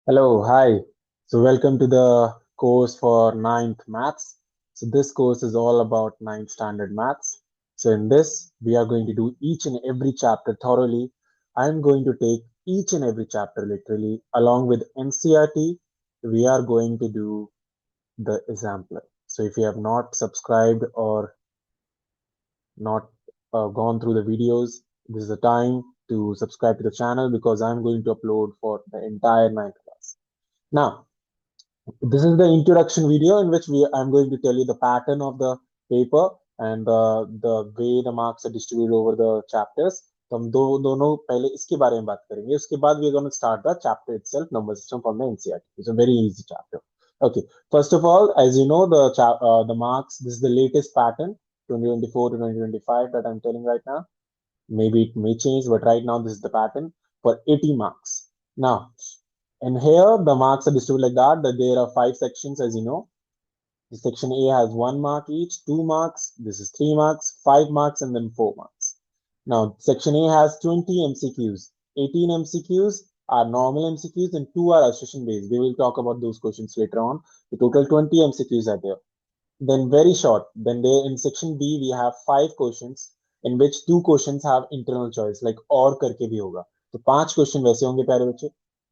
Hello, hi. So, welcome to the course for ninth Maths. So, this course is all about ninth standard maths. So, in this, we are going to do each and every chapter thoroughly. I'm going to take each and every chapter literally, along with NCRT. We are going to do the exampler. So, if you have not subscribed or not gone through the videos, this is the time to subscribe to the channel because I'm going to upload for the entire ninth class. Now, this is the introduction video in which I'm going to tell you the pattern of the paper and the way the marks are distributed over the chapters. तो हम दोनों पहले इसके बारे में बात करेंगे उसके बाद we are going to start the chapter itself, number system from the NCERT. It's a very easy chapter. Okay, first of all, as you know, the marks, this is the latest pattern 2024 to 2025 that I'm telling right now. Maybe it may change, but right now this is the pattern for 80 marks. Now, and here the marks are distributed like that there are five sections, as you know. The section A has 1 mark each, 2 marks, this is 3 marks, 5 marks, and then 4 marks. Now, section A has 20 MCQs. 18 MCQs are normal MCQs and 2 are association based. We will talk about those questions later on. The total 20 MCQs are there. Then very short. Then there in section B we have 5 questions in which 2 questions have internal choice, like और करके भी होगा. तो 5 question वैसे होंगे प्यारे बच्चे.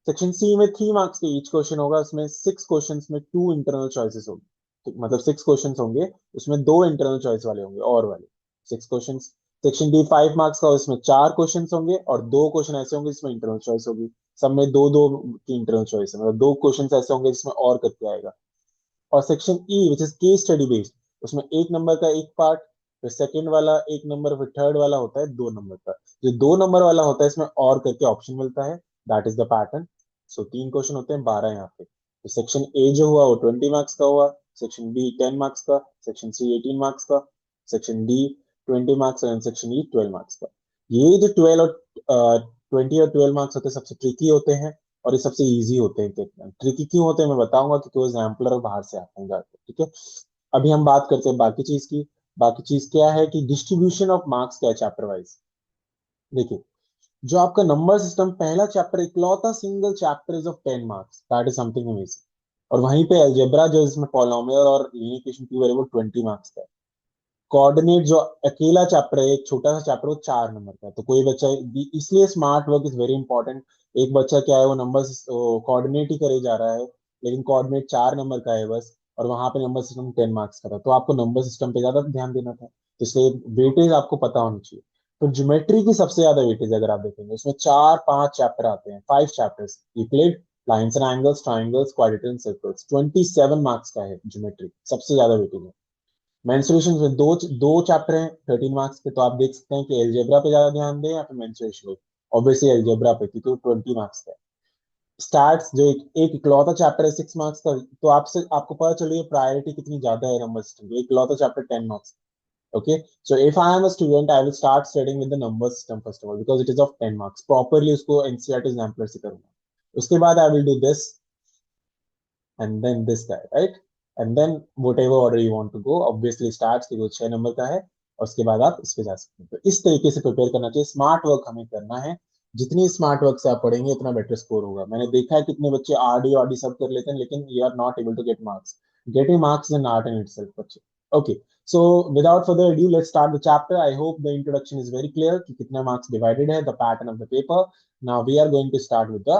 Section C में 3 मार्क्स के ईच क्वेश्चन होगा, उसमें 6 क्वेश्चंस में 2 इंटरनल चॉइसेस होंगे. तो मतलब 6 क्वेश्चंस होंगे, उसमें 2 इंटरनल चॉइस वाले होंगे और वाले 6 क्वेश्चंस. सेक्शन डी 5 मार्क्स का, उसमें 4 क्वेश्चंस होंगे और 2 क्वेश्चन ऐसे होंगे जिसमें इंटरनल चॉइस होगी. सब में दो दो की इंटरनल चॉइस है, मतलब 2 क्वेश्चन ऐसे होंगे जिसमें और करके आएगा. और section E which is case study based, उसमें 1 नंबर का एक पार्ट, फिर सेकंड वाला 1 नंबर, फिर थर्ड वाला होता है 2 नंबर का. जो 2 नंबर वाला होता है इसमें और करके ऑप्शन मिलता है. That is the pattern. So 3 question होते हैं, 12 यहाँ पे. तो सेक्शन ए जो हुआ वो 20 मार्क्स का हुआ, सेक्शन बी 10 मार्क्स का, सेक्शन सी 18 मार्क्स का, section D 20 marks and section E 12 marks का. ये जो 20 और 12 मार्क्स होते हैं सबसे ट्रिकी होते हैं और ये सबसे इजी होते हैं. ट्रिकी क्यों होते हैं मैं बताऊंगा, क्योंकि वो एग्जाम्पलर बाहर से आते हैं जाते. ठीक है, अभी हम बात करते हैं बाकी चीज की. बाकी चीज क्या है कि डिस्ट्रीब्यूशन ऑफ मार्क्स क्या है चैप्टर वाइज. देखिए, जो आपका नंबर सिस्टम पहला चैप्टर, इकलौता single chapter is of 10 marks, that is something amazing. और वहीं पे अलजेब्रा जो इसमें पॉलिनोमियल और लीनियर इक्वेशन की वेरिएबल 20 मार्क्स का है. कोऑर्डिनेट जो अकेला चैप्टर है, एक छोटा सा चैप्टर, वो 4 नंबर का है. तो कोई बच्चा, इसलिए smart work is very important. एक बच्चा क्या है, वो नंबर कोऑर्डिनेट ही करे जा रहा है, लेकिन कोऑर्डिनेट 4 नंबर का है बस, और वहां पे नंबर सिस्टम 10 मार्क्स का था, तो आपको नंबर सिस्टम पे ज्यादा ध्यान देना था. तो इसलिए वेटेज आपको पता होनी चाहिए. तो ज्योमेट्री की सबसे ज्यादा वेटेज अगर आप देखेंगे, उसमें 4 5 चैप्टर आते हैं, 5 chapters. Euclid, lines and angles, triangles, quadratic, circles. 27 marks का है ज्योमेट्री, सबसे ज्यादा वेटेज है. मेंसुरेशन में दो दो चैप्टर हैं 13 मार्क्स के. तो आप देख सकते हैं कि एलजेब्रा पे ज्यादा ध्यान दें या फिर मेंसुरेशन पे. ऑब्वियसली एलजेब्रा पे, क्योंकि वो 20 मार्क्स का है. स्टैट्स जो एक इकलौता चैप्टर है 6 मार्क्स का. तो आपसे आपको पता चलिए प्रायोरिटी कितनी ज्यादा है नंबर सिस्टम की. इकलौता chapter 10 marks. Okay, so if I am a student, I will start studying with the number system first of all because it is of 10 marks. Properly उसको NCERT एग्जाम्पलर से करूंगा. उसके बाद I will do this and then this guy, right? And then whatever order you want to go, obviously starts कि वो 6 number का है, और उसके बाद आप इस पे जा सकते हैं. तो इस तरीके से प्रिपेयर करना चाहिए. स्मार्ट वर्क हमें करना है. जितनी स्मार्ट वर्क से आप पढ़ेंगे उतना बेटर स्कोर होगा. मैंने देखा है कितने बच्चे आरडी आरडी सब कर लेते हैं, लेकिन you are not able to get marks. Getting marks in art in itself बच्चे. Okay, so without further ado, let's start the chapter. I hope the introduction is very clear कि कितना marks divided है, the pattern of the paper. Now we are going to start with the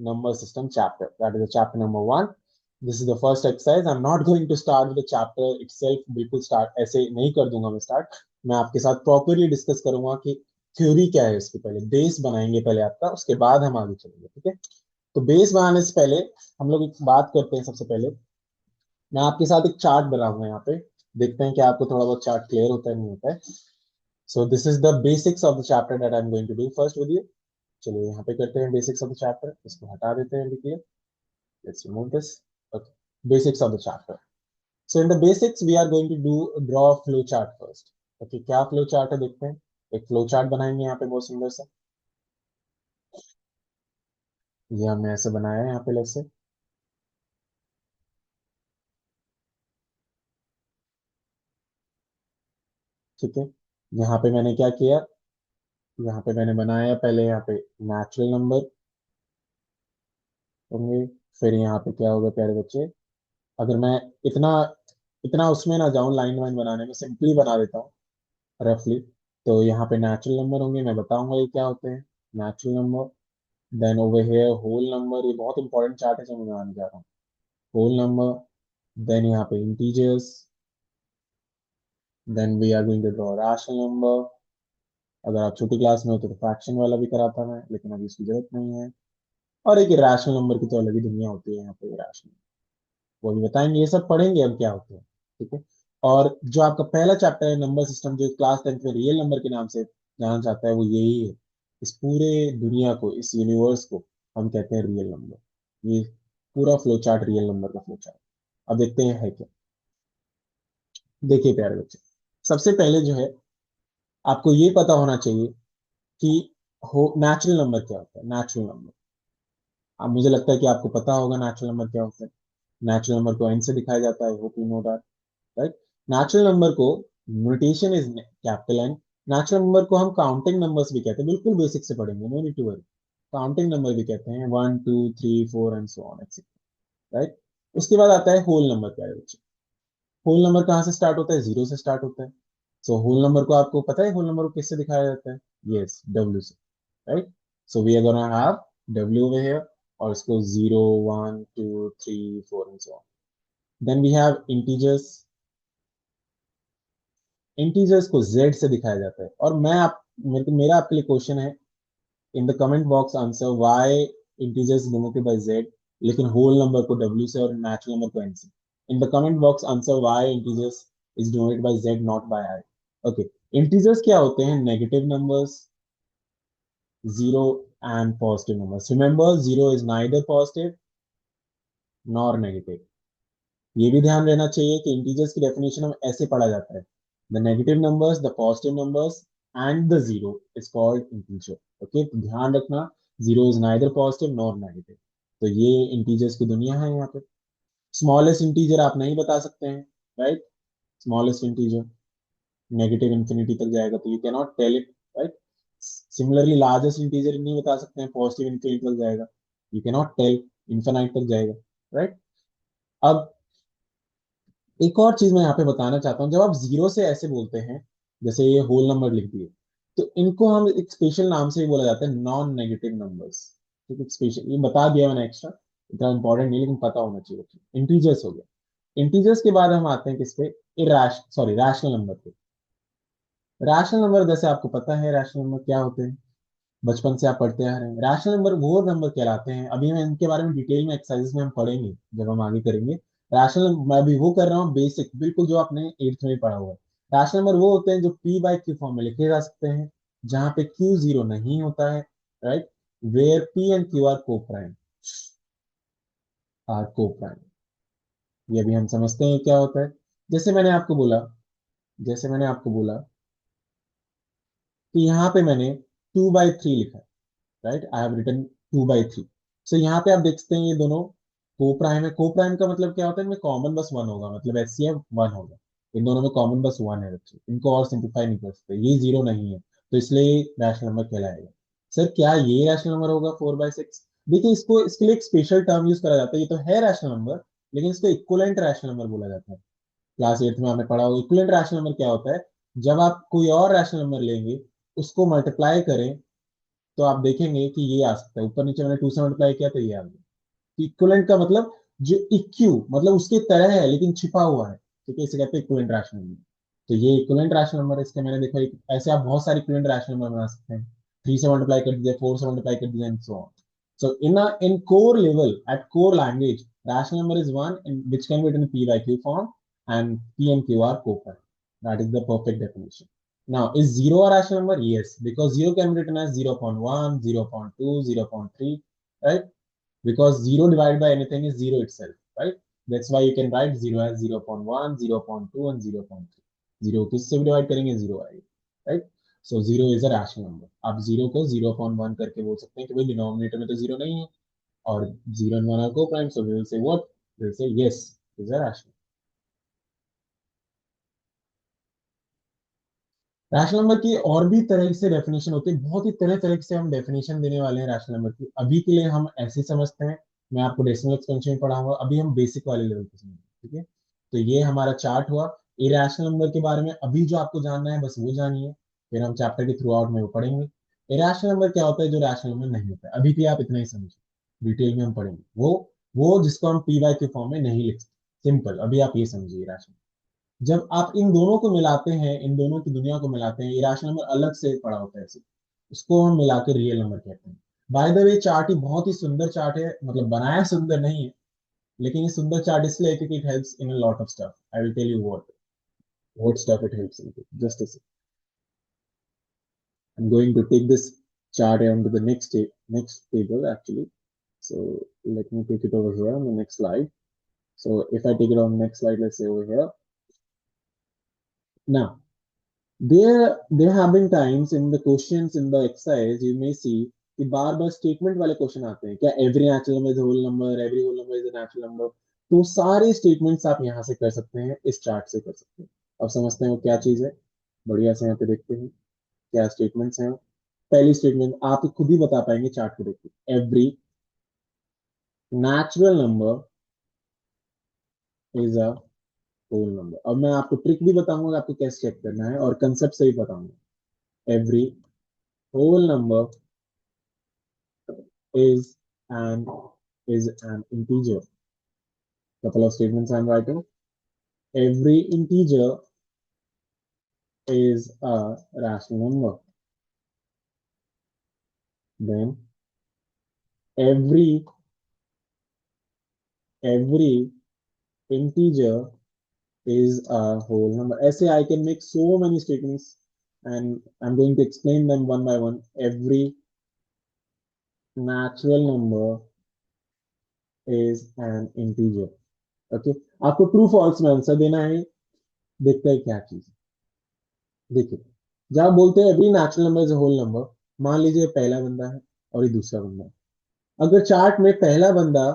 number system chapter. That is the chapter number 1. This is the first exercise. I'm not going to start with the chapter itself. बिल्कुल start ऐसे नहीं कर दूंगा मैं start. मैं आपके साथ properly discuss करूंगा कि थ्योरी क्या है. इसके पहले बेस बनाएंगे पहले आपका, उसके बाद हम आगे चलेंगे. ठीक है, तो बेस बनाने से पहले हम लोग एक बात करते हैं. सबसे पहले मैं आपके साथ एक चार्ट बनाऊंगा यहाँ पे. देखते हैं कि आपको थोड़ा बहुत चार्ट क्लियर होता है नहीं होता है. So this is the basics of the chapter that I am going to do first with you. चलिए यहाँ पे करते हैं बेसिक्स ऑफ द चैप्टर. इसको हटा देते हैं लिखिए. Let's remove this. Okay. Basics of the chapter. So in the basics, we are going to do draw a flow chart first. Okay, क्या flow chart है देखते हैं. एक flow chart बनाएंगे यहाँ पे बहुत सुंदर सा. ये हमने ऐसे बनाया है यहाँ पे ऐसे. ठीक है, यहाँ पे मैंने क्या किया, यहाँ पे मैंने बनाया पहले यहाँ पे नेचुरल नंबर. होंगे। फिर यहाँ पे क्या होगा प्यारे बच्चे, अगर मैं इतना इतना उसमें ना जाऊं लाइन वाइन बनाने में, सिंपली बना देता हूँ रफली। तो यहाँ पे नेचुरल नंबर होंगे, मैं बताऊंगा ये क्या होते हैं natural number. Then over here whole number, ये बहुत इंपॉर्टेंट चार्ट है जो मैं बनाने जा रहा हूँ। होल नंबर, देन यहाँ पे integers, then we are going to draw rational number. अगर आप छोटी क्लास में होते तो फ्रैक्शन वाला भी कराता मैं, लेकिन अभी इसकी जरूरत नहीं है। और एक रैशनल नंबर की तो अलग ही दुनिया होती है यहाँ पे, रैशनल वो भी बताएंगे, ये सब पढ़ेंगे हम क्या होते हैं। ठीक है। और जो आपका पहला चैप्टर है नंबर सिस्टम, जो क्लास 10th में रियल नंबर के नाम से जाना जाता है, वो यही है। इस पूरे दुनिया को, इस यूनिवर्स को हम कहते हैं रियल नंबर। ये पूरा फ्लो चार्ट रियल नंबर का फ्लो चार्ट। अब देखते हैं है क्या। देखिए प्यारे बच्चे, सबसे पहले जो है आपको ये पता होना चाहिए कि हो नेचुरल नंबर क्या होता है। नेचुरल नंबर, अब मुझे लगता है कि आपको पता होगा नेचुरल नंबर क्या होता है। नेचुरल नंबर को एन से दिखाया जाता है, hope you know that, right. Natural number को notation is capital N. Natural number को हम काउंटिंग नंबर्स भी कहते हैं, बिल्कुल बेसिक से पढ़ेंगे, no need to worry. Counting number भी कहते हैं, 1 2 3 4 and so on etcetera, right. उसके बाद आता है होल नंबर प्यारे बच्चे। होल नंबर कहाँ से स्टार्ट होता है, जीरो से स्टार्ट होता है। सो होल नंबर को आपको पता है, होल नंबर को किससे दिखाया जाता है, यस डब्ल्यू से, right. So we are gonna have W over here, और इसको 0 1 2 3 4 and so on. Then we have integers. Integers को जेड से दिखाया जाता है। और मैं आप मेरा आपके लिए क्वेश्चन है, in the comment box answer why integers denoted by Z, लेकिन होल नंबर को डब्ल्यू से और नेचुरल नंबर को एन से। In the comment box answer why integers is denoted by Z not by I. Okay. Integers क्या होते हैं, negative numbers, zero and positive numbers. Remember, zero is neither positive nor negative. ये भी ध्यान रहना चाहिए कि इंटीजर्स की डेफिनेशन हम ऐसे पढ़ा जाता है, the negative numbers, the positive numbers and the zero is called integer. Okay, तो ध्यान रखना, zero is neither positive nor negative. तो ये इंटीजर्स की दुनिया है यहाँ पे। स्मॉलेस्ट इंटीजर आप नहीं बता सकते हैं, right. Smallest integer negative infinity तक जाएगा, तो you can not tell it, right. Similarly largest integer नहीं बता सकते हैं, पॉजिटिव इंफिनिटी तक जाएगा, you can not tell, infinite तक जाएगा, राइट। अब एक और चीज मैं यहाँ पे बताना चाहता हूँ, जब आप जीरो से ऐसे बोलते हैं, जैसे ये होल नंबर लिख दिए, तो इनको हम एक स्पेशल नाम से ही बोला जाता है, नॉन नेगेटिव नंबर्स। ठीक है, स्पेशल ये बता दिया मैंने एक्स्ट्रा, इतना इंपॉर्टेंट नहीं लेकिन पता होना चाहिए। इंटीजर्स हो गया। इंटीजर्स के बाद हम आते हैं किस पे, रैशनल नंबर पे। रैशनल नंबर जैसे आपको पता है रैशनल नंबर क्या होते हैं, बचपन से आप पढ़ते आ रहे हैं। रैशनल नंबर वो नंबर कहलाते हैं, अभी मैं इनके बारे में डिटेल में एक्सरसाइजेस में हम पढ़ेंगे जब हम आगे करेंगे। रैशनल मैं अभी वो कर रहा हूँ बेसिक, बिल्कुल जो आपने एट्थ में पढ़ा हुआ है। रैशनल नंबर वो होते हैं जो पी बाई क्यू फॉर्म में लिखे जा सकते हैं, जहां पे क्यू जीरो नहीं होता है, right. Where P and Q are coprime, are coprime. ये अभी हम समझते हैं क्या होता है। जैसे मैंने आपको बोला जैसे मैंने आपको बोला कि यहाँ पे मैंने 2/3 लिखा है, राइट। I have written 2/3। सो यहाँ पे आप देख सकते हैं ये दोनों को प्राइम है। को प्राइम का मतलब क्या होता है, इनमें कॉमन बस वन होगा, मतलब एचसीएफ वन होगा। इन दोनों में कॉमन बस वन है बच्चे, इनको और सिंप्लीफाई नहीं कर सकते, ये जीरो नहीं है, तो इसलिए रैशनल नंबर कहलाएगा। सर क्या ये रैशनल नंबर होगा 4/6? देखिए, इसको इसके लिए एक स्पेशल टर्म यूज करा जाता है, ये तो है रैशनल नंबर, लेकिन इसको इक्विवेलेंट रैशनल नंबर बोला जाता है। क्लास 8 में आपने पढ़ा होगा इक्विवेलेंट रैशनल नंबर क्या होता है। जब आप कोई और रैशनल नंबर लेंगे, उसको मल्टीप्लाई करें, तो आप देखेंगे कि ये आ सकता है, ऊपर नीचे मैंने टू से मल्टीप्लाई किया तो ये आ गया। इक्विवेलेंट का मतलब जो इक्यू मतलब उसके तरह है लेकिन छिपा हुआ है, ठीक है, इसे कहते हैं इक्विवेलेंट रैशनल नंबर। तो ये इक्विवेलेंट रैशनल नंबर है। इसके मैंने देखा ऐसे आप बहुत सारे इक्विवेलेंट रैशनल नंबर बना सकते हैं, 3 से मल्टीप्लाई कर दीजिए, 4 से मल्टीप्लाई कर दीजिए and so on. So in core level, at core language, rational number is one which can be written in p by q form, and p and q are co-prime. That is the perfect definition. Now, is zero a rational number? Yes, because zero can be written as 0.1, 0.2, 0.3, right? Because zero divided by anything is zero itself, right? That's why you can write zero as 0.1, 0.2, and 0.3. Zero किससे भी divide करेंगे, zero आएगा, right. So zero is a rational number. आप zero को 0.1 करके बोल सकते हैं कि भाई डिनोमिनेटर में तो जीरो नहीं है, और zero and one are coprime, so we will say what, we will say yes, is a rational. Rational number की और भी तरह से डेफिनेशन होती है, बहुत ही तरह तरह से हम डेफिनेशन देने वाले हैं रैशनल नंबर की। अभी के लिए हम ऐसे समझते हैं मैं आपको डेसिमल एक्सपेंशन में पढ़ाऊंगा, अभी हम बेसिक वाले लेवल पे समझेंगे, ठीक है। तो ये हमारा चार्ट हुआ। इरेशनल नंबर के बारे में अभी जो आपको जानना है बस वो जानिए, फिर हम चैप्टर के थ्रू आउट में वो पढ़ेंगे। इरेशनल नंबर क्या होता है, जो रैशनल नंबर नहीं होता है, अभी भी आप इतना ही समझिए, डिटेल में हम पढ़ेंगे वो जिसको हम पी वाई के फॉर्म में नहीं लिख सकते, सिंपल, अभी आप ये समझिए रैशनल। जब आप इन दोनों को मिलाते हैं, इन दोनों की दुनिया को मिलाते हैं, इरेशनल नंबर अलग से पड़ा होता है ऐसे, उसको हम मिला के रियल नंबर कहते हैं। बाय द वे चार्ट ही बहुत ही सुंदर चार्ट है, मतलब बनाया सुंदर नहीं है, लेकिन ये सुंदर चार्ट इसलिए है क्योंकि it helps in a lot of stuff. I will tell you what stuff it helps in, just a second. I'm going to take this chart onto the next table actually. So let me take it over here on the next slide. So if I take it on the next slide, let's say over here. Now, there have been times in the questions in the exercise you may see कि बार बार statement वाले question आते हैं, क्या every natural number is whole number, every whole number is a natural number. तो सारे statements आप यहाँ से कर सकते हैं, इस चार्ट से कर सकते हैं। अब समझते हैं वो क्या चीज है, बढ़िया से यहाँ पे देखते हैं क्या स्टेटमेंट्स हैं। पहली स्टेटमेंट आप खुद ही बता पाएंगे चार्ट को देखिए, every natural number is a whole number. अब मैं आपको ट्रिक भी बताऊंगा आपको कैसे चेक करना है, और कंसेप्ट से भी बताऊंगा। Every whole number is an an integer. Couple of statements I'm writing. Every integer is a rational number. Then every every integer is a whole number. ऐसे I can make so many statements, and I'm going to explain them one by one. Every natural number is an integer. Okay, आपको true false में answer देना है। देखते हैं क्या चीज। देखिए, जब आप बोलते हैं every natural number is whole number, मान लीजिए पहला बंदा है और ये दूसरा बंदा है। अगर चार्ट में पहला बंदा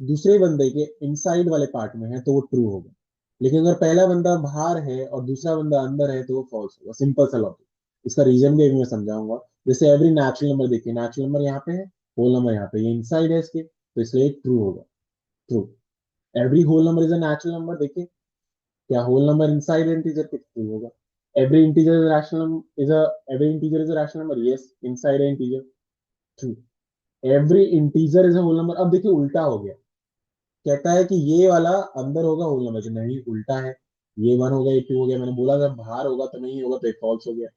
दूसरे बंदे के इनसाइड वाले पार्ट में है तो वो ट्रू होगा, लेकिन अगर पहला बंदा बाहर है और दूसरा बंदा अंदर है तो वो फॉल्स होगा। सिंपल सा लॉजिक। इसका रीजन भी अभी मैं समझाऊंगा। जैसे एवरी नेचुरल नंबर, देखिए नेचुरल नंबर यहाँ पे है, होल नंबर यहाँ पे, ये इनसाइड है इसके, तो इसलिए ट्रू होगा, true. Every whole number is a natural number, देखिए क्या होल नंबर इनसाइड इंटीजर के ट्रू होगा। Every integer is rational is a every integer is a rational number, yes inside है integer, true. Every integer is a whole number. अब देखिए उल्टा हो गया, कहता है कि ये वाला अंदर होगा होल नंबर, जो नहीं उल्टा है, ये वन हो गया ये टू हो गया, मैंने बोला था बाहर होगा तो नहीं होगा, तो एक फॉल्स हो गया।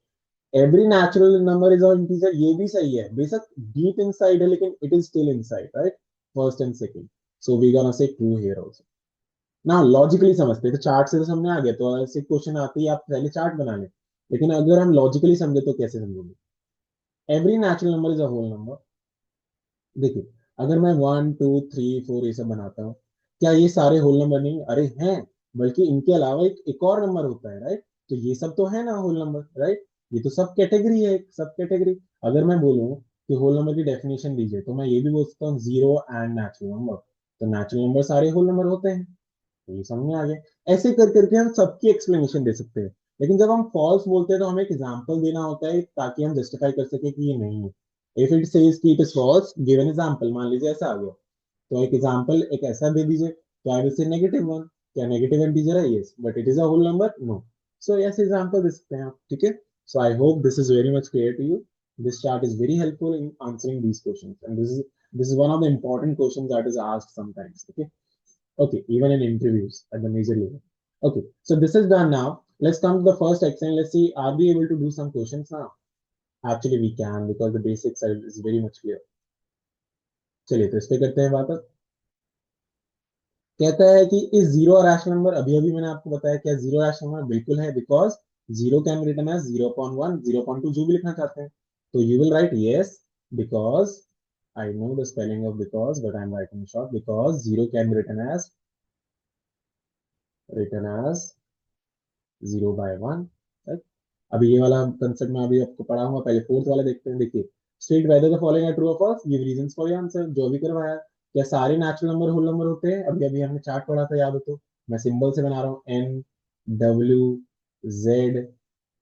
Every natural number is a integer, ये भी सही है, बेशक डीप इनसाइड है लेकिन it is still inside, right, first and second. So we gonna say true here also. ना लॉजिकली समझते हैं तो चार्ट से तो समझ आ गया, तो ऐसे क्वेश्चन आते ही आप पहले चार्ट बना लें। लेकिन अगर हम लॉजिकली समझे तो कैसे समझेंगे। Every natural number is a whole number. देखिए, अगर मैं 1 2 3 4 ये सब बनाता हूँ, क्या ये सारे होल नंबर नहीं, अरे हैं, बल्कि इनके अलावा एक और नंबर होता है, राइट। तो ये सब तो है ना होल नंबर, राइट। ये तो सब कैटेगरी है, सब कैटेगरी। अगर मैं बोलूँ कि होल नंबर की डेफिनेशन दीजिए, तो मैं ये भी बोल सकता हूँ जीरो एंड नेचुरल नंबर। तो नेचुरल नंबर सारे होल नंबर होते हैं, तो ये समझ में आ गया। ऐसे कर करके हम सबकी एक्सप्लेनेशन दे सकते हैं। लेकिन जब हम फॉल्स बोलते हैं तो हमें एक एग्जांपल देना होता है ताकि हम जस्टिफाई कर सके कि ये नहीं है। इफ इट सेज कि it is false, give an example, मान लीजिए ऐसा आ गया, तो एक एग्जांपल एक ऐसा दे दीजिए, तो I will say negative one. क्या नेगेटिव इंटीजर है, yes, but it is a whole number, no. So ऐसे एग्जांपल दे सकते हैं आप, ठीक है। So I hope this is very much clear to you. This chart is very helpful in answering these questions, and this is one of the important questions that is asked sometimes. Okay. Okay, even in interviews at the major level. Okay, so this is done now. Let's come to the first section. Let's see, are we able to do some questions now? Actually, we can because the basic side is very much clear. चलिए तो इस पे करते हैं बात अब। कहता है कि इस जीरो रैशनल नंबर, अभी अभी मैंने आपको बताया क्या जीरो रैशनल नंबर बिल्कुल है, because zero can be written as 0.1 0.2 जो भी लिखना चाहते हैं। तो you will write yes, because I know the spelling of because, but I'm writing short, because zero can be written as 0/1, right? अभी ये वाला कंसेप्ट मैं अभी आपको पढ़ाऊंगा, पहले फोर्थ वाला देखते हैं। देखिए, state whether the following are true और false, give reasons for your answer, जो भी करवाया। क्या सारे नेचुरल नंबर होल नंबर होते हैं, अभी अभी हमने चार्ट पढ़ा था, याद हो तो। मैं सिंबल से बना रहा हूँ, N W Z,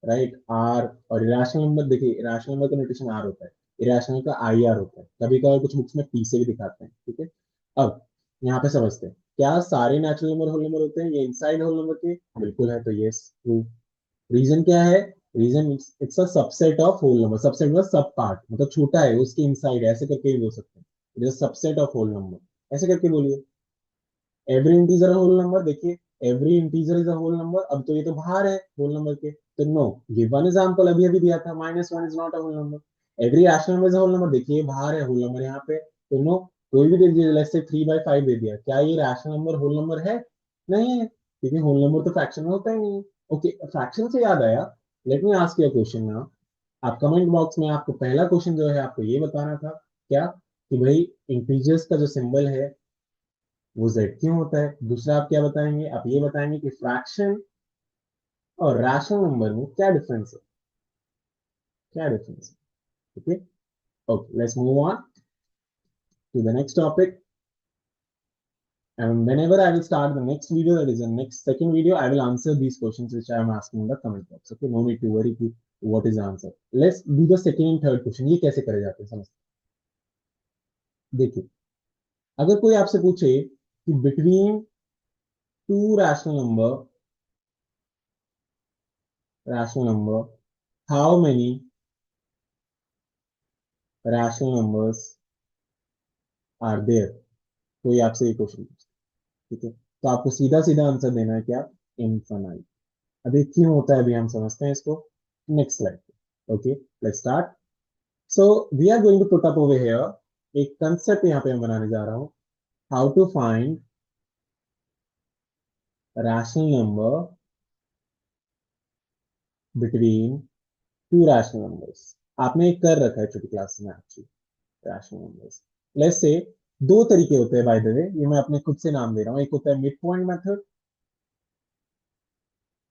right, R. और इरेशनल नंबर, देखिए इरेशनल नंबर का नोटेशन आर होता है, इरेशनल का आई आर होता है, कभी कभी कुछ बुक्स में पी से भी दिखाते हैं, ठीक है। अब यहाँ पे समझते हैं, क्या सारे नेचुरल नंबर होल नंबर होते हैं ये इनसाइड होल नंबर के? बिल्कुल है, तो यस ट्रू। रीजन क्या है? Reason it's a subset of whole number, subset मतलब सब पार्ट, मतलब छोटा है उसके इनसाइड, ऐसे करके भी बोल सकते हैं, it is subset of whole number, ऐसे करके बोलिए। एवरी इंटीजर होल नंबर, देखिए every integer is a whole number, अब तो ये तो बाहर है होल नंबर के, तो नो। गिव वन एग्जांपल अभी अभी दिया था, -1 is not a whole number. Every rational number is a whole number, देखिए ये बाहर है होल नंबर यहाँ पे, तो नो। कोई भी दे दीजिए, लेट्स से 3/5 दे दिया, क्या ये रैशनल नंबर होल नंबर है? नहीं है, क्योंकि होल नंबर तो फ्रैक्शन में होता ही नहीं है। ओके, फ्रैक्शन से याद आया, let me ask you a question now. आप कमेंट बॉक्स में आपको पहला क्वेश्चन जो है आपको ये बताना था, क्या कि भाई इंटीजर्स का जो सिंबल है वो जेड क्यों होता है। दूसरा आप क्या बताएंगे? आप ये बताएंगे कि फ्रैक्शन और रैशनल नंबर में क्या डिफरेंस है, क्या डिफरेंस है। Okay, okay, let's move on to the next topic. And whenever I will start the next video, that is the next second video, I will answer these questions which I am asking in the comment box. Okay, no need to worry कि what is the answer. Let's do the second and third question. ये कैसे करे जाते हैं समझते हैं। देखिए, अगर कोई आपसे पूछे कि between two rational number, how many rational numbers are there, कोई आपसे ये क्वेश्चन पूछे, ठीक है, तो आपको सीधा सीधा आंसर देना है क्या? इनफाइनाइट। अभी क्यों होता है अभी हम समझते हैं इसको, next slide. Okay, let's start. So we are going to put up over here एक कंसेप्ट यहाँ पे मैं बनाने जा रहा हूँ, how to find rational number between two rational numbers. आपने एक कर रखा है छोटी क्लास में actually, rational numbers. Let's say दो तरीके होते हैं बाय द वे, ये मैं अपने खुद से नाम दे रहा हूँ, एक होता है मिड पॉइंट मेथड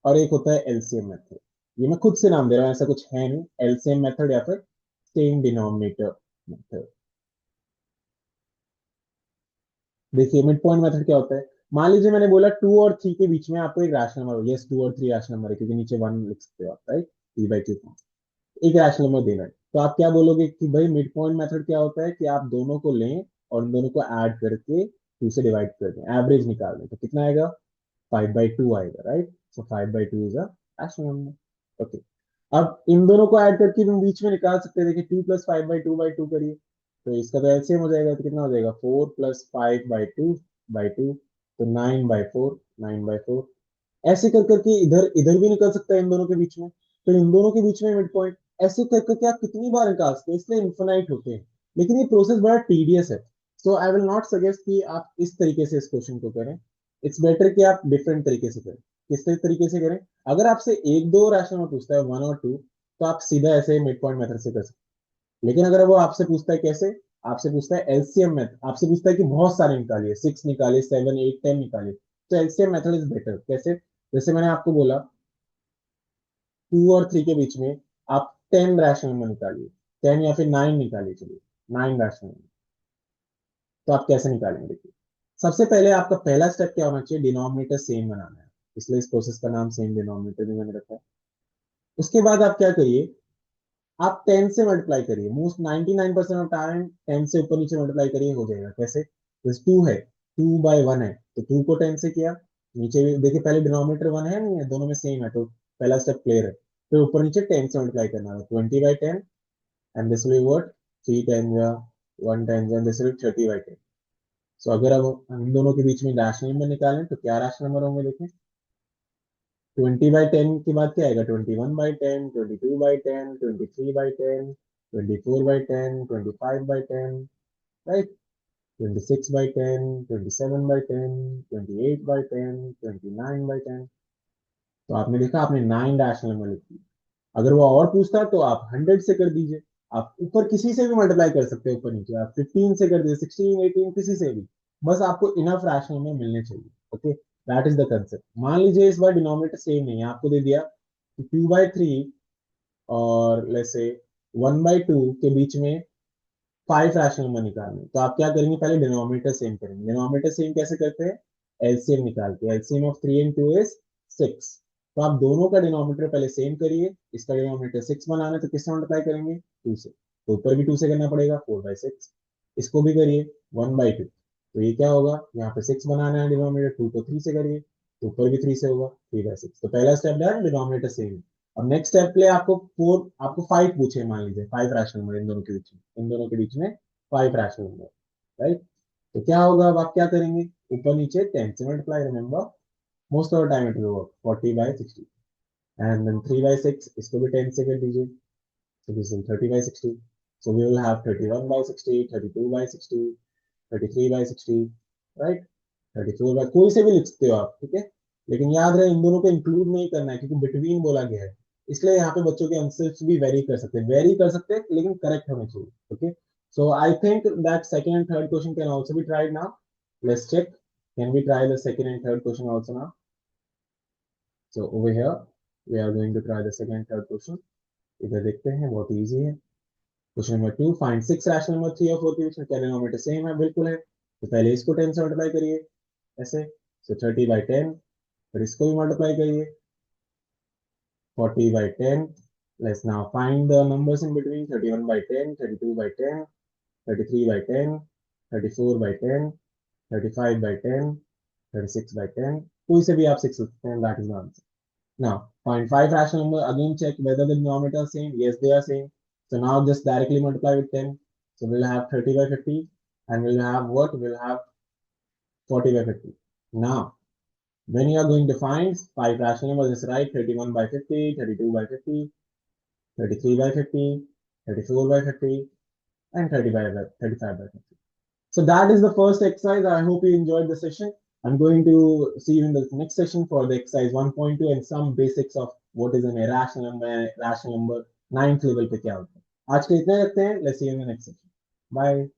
और एक होता है एलसीएम मेथड। ये मैं खुद से नाम दे रहा हूँ, ऐसा कुछ है नहीं, एलसीएम मेथड या फिर सेम डिनोमिनेटर मेथड। देखिए मिड पॉइंट मेथड क्या होता है, मान लीजिए मैंने बोला 2 और 3 के बीच में आपको एक रैशनल नंबर, यस 2 और 3 रैशनल नंबर है क्योंकि नीचे 1 लिख सकते हो आप, राइट, 3/2, एक रैशनल नंबर देना है, तो आप क्या बोलोगे कि भाई मिड पॉइंट मेथड क्या होता है कि आप दोनों को लें और उन दोनों को ऐड करके 2 से डिवाइड कर दें, एवरेज निकाल दें, तो कितना आएगा? 5/2 आएगा, right. So 5/2 is a rational number. Okay, अब इन दोनों को ऐड करके हम बीच में निकाल सकते हैं, देखिए 2 + 5/2/2 करिए, तो इसका तो एलसीएम हो जाएगा, तो कितना हो जाएगा? 4 + 5/2/2, तो 9/4, 9/4, ऐसे कर करके इधर इधर भी निकल सकता है इन दोनों के बीच में, तो इन दोनों के बीच में मिड पॉइंट, ऐसे कर करके आप कितनी बार निकाल सकते हैं, इसलिए इन्फिनाइट होते हैं, लेकिन ये प्रोसेस बड़ा टीडियस है। So I will not suggest कि आप इस तरीके से इस क्वेश्चन को करें, इट्स बेटर कि आप डिफरेंट तरीके से करें। किस तरीके से करें? अगर आपसे एक दो रैशनल में पूछता है 1 और 2, तो आप सीधा ऐसे मिड पॉइंट मेथड से कर सकते हैं, लेकिन अगर वो आपसे पूछता है कैसे, आपसे पूछता है एलसीएम मेथड, आपसे पूछता है कि बहुत सारे निकालिए, 6 निकालिए, 7 8 10 निकालिए, तो एलसीएम मेथड इज बेटर। कैसे? जैसे मैंने आपको बोला 2 और 3 के बीच में आप 10 रैशनल नंबर निकालिए, 10 या फिर 9 निकालिए, चलिए 9 रैशनल नंबर, तो आप कैसे निकालेंगे? देखिए, सबसे पहले आपका पहला स्टेप क्या होना चाहिए? डिनोमिनेटर सेम बनाना है, इसलिए इस प्रोसेस का नाम सेम डिनोमिनेटर भी मैंने रखा है। उसके बाद आप क्या करिए, आप 10 से मल्टीप्लाई करिए, मोस्ट 99% ऑफ टाइम 10 से ऊपर नीचे मल्टीप्लाई करिए, हो जाएगा। कैसे? जैसे 2 है, 2/1 है, तो 2 को 10 से किया, नीचे भी देखिए पहले डिनोमिनेटर 1 है नहीं है, दोनों में सेम है, तो पहला स्टेप क्लियर है। फिर ऊपर नीचे 10 से मल्टीप्लाई करना है, 20/10, एंड दिस विल व्हाट, 3 10 या 1 10, एंड दिस विल 30/10। सो अगर अब हम दोनों के बीच में रैशनल नंबर निकालें तो क्या रैशनल नंबर होंगे? देखें, 20/10 के बाद क्या आएगा? 21/10, 22/10, 23/10, 24/10, 25/10, राइट, 26/10, 27/10, 28/10, 29/10। तो आपने देखा, आपने 9 रैशनल नंबर लिख दिए। अगर वो और पूछता तो आप 100 से कर दीजिए, आप ऊपर किसी से भी मल्टीप्लाई कर सकते हैं, ऊपर नीचे आप 15 से कर दीजिए, 16 18 किसी से भी, बस आपको इनफ रैशनल में मिलने चाहिए। Okay, that is the concept. मान लीजिए इस बार डिनोमिनेटर सेम नहीं है, आपको दे दिया कि 2/3 और लेट्स से 1/2 के बीच में 5 रैशनल नंबर निकालने, तो आप क्या करेंगे? पहले डिनोमिनेटर सेम करेंगे। डिनोमिनेटर सेम कैसे करते हैं? एलसीएम निकाल के, एलसीएम ऑफ 3 and 2 इज 6, तो आप दोनों का डिनोमिनेटर पहले सेम करिए, इसका डिनोमिनेटर 6 बनाना है तो किससे मल्टीप्लाई करेंगे? 2 से, तो ऊपर भी 2 से करना पड़ेगा, 4/6। इसको भी करिए 1/2, तो ये क्या होगा, यहाँ पे 6 बनाना है डिनोमिनेटर, 2 को 3 से करिए तो ऊपर भी 3 से होगा, 3/6। तो पहला स्टेप डन, डिनोमिनेटर सेम है। अब नेक्स्ट स्टेप के लिए आपको 5 पूछे, मान लीजिए 5 रैशनल नंबर इन दोनों के बीच में 5 रैशनल नंबर, राइट। तो क्या होगा, अब आप क्या करेंगे, ऊपर नीचे 10 से multiply, remember most of the time it will work, 40/60 and then 3/6, इसको भी 10 से कर दीजिए, so this is 30/60, so we will have 31/60, 32/60, 33/60, right, 34 bye, कोई से भी लिख सकते हो आप, ठीक है। लेकिन याद रहे इन दोनों को इंक्लूड नहीं करना है क्योंकि बिटवीन बोला गया है, इसलिए यहाँ पे बच्चों के आंसर्स भी वेरी कर सकते हैं लेकिन करेक्ट होने चाहिए, okay. So I think that second and third question can also be tried now, let's check, can we try the second and third question also now. So over here we are going to try the second and third question, इधर देखते हैं, बहुत easy है। Question number 2, find 6 rational number 3 और 4 के बीच में क्या denominator same है, बिल्कुल है, तो पहले इसको 10 से मल्टीप्लाई करिए ऐसे, सो 30/10, फिर इसको भी मल्टीप्लाई करिए 40/10, let's now find the numbers in between, 31/10, 32/10, 33/10, 34/10, 35/10, 36/10, कोई से भी आप 6 सकते हैं, that is the answer. Now find 5 rational number, again check whether the denominator are same, yes they are same, so now just directly multiply with 10, so we'll have 30/50 and we'll have what, we'll have 40/50. Now when you are going to find 5 rational numbers, just write 31/50, 32/50, 33/50, 34/50, and 35/50. So that is the first exercise. I hope you enjoyed the session. I'm going to see you in the next session for the exercise 1.2 and some basics of what is an irrational number, rational number, 9th level पे क्या होता है। आज के इतने रखते हैं. Let's see you in the next session. Bye.